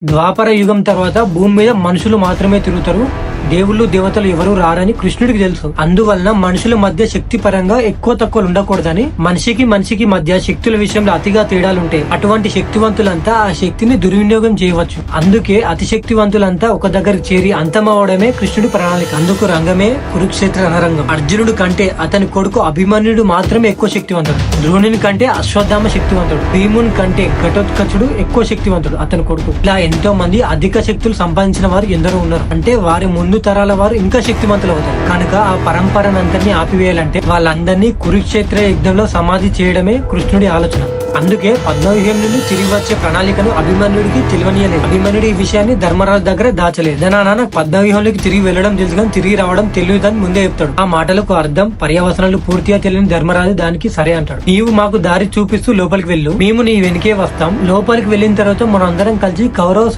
ద్వాపర యుగం తర్వాత భూమి మీద మనుషులు మాత్రమే తిరుగుతారు, దేవుళ్ళు దేవతలు ఎవరు రారని కృష్ణుడికి తెలుసు. అందువలన మనుషుల మధ్య శక్తి పరంగా ఎక్కువ తక్కువలు ఉండకూడదని మనిషికి మధ్య శక్తుల విషయంలో అతిగా తేడాలుంటే అటువంటి శక్తివంతులంతా ఆ శక్తిని దుర్వినియోగం చేయవచ్చు. అందుకే అతి శక్తివంతులంతా ఒక దగ్గరికి చేరి అంతమవడమే కృష్ణుడి ప్రణాళిక. అందుకు రంగమే కురుక్షేత్ర రణరంగం. అర్జునుడు కంటే అతని కొడుకు అభిమన్యుడు మాత్రమే ఎక్కువ శక్తివంతుడు. ద్రోణుని కంటే అశ్వత్థామ శక్తివంతుడు. భీముని కంటే ఘటోత్కచుడు ఎక్కువ శక్తివంతుడు, అతని కొడుకు. ఇలా ఎంతో మంది అధిక శక్తులు సంపాదించిన వారు ఎందరో ఉన్నారు. అంటే వారి ముందు తరాల వారు ఇంకా శక్తివంతులు అవుతారు. కనుక ఆ పరంపరనంతరినీ ఆపివేయాలంటే వాళ్ళందరినీ కురుక్షేత్ర యుద్ధంలో సమాధి చేయడమే కృష్ణుడి ఆలోచన. అందుకే పద్మవ్యూహం నుండి తిరిగి వచ్చే ప్రణాళికను అభిమన్యుడికి తెలియనియలేదు. అభిమన్యుడి ఈ విషయాన్ని ధర్మరాజు దగ్గర దాచలేదు. నాకు పద్మవ్యూహంలోకి తిరిగి వెళ్లడం తెలుసు కానీ తిరిగి రావడం తెలియదని ముందే చెప్తాడు. ఆ మాటలకు అర్థం పర్యవసనాలు పూర్తిగా తెలియని ధర్మరాజు దానికి సరే అంటాడు. నీవు మాకు దారి చూపిస్తూ లోపలికి వెళ్ళు, మేము నీ వెనుకే వస్తాం. లోపలికి వెళ్లిన తర్వాత మనం అందరం కలిసి కౌరవ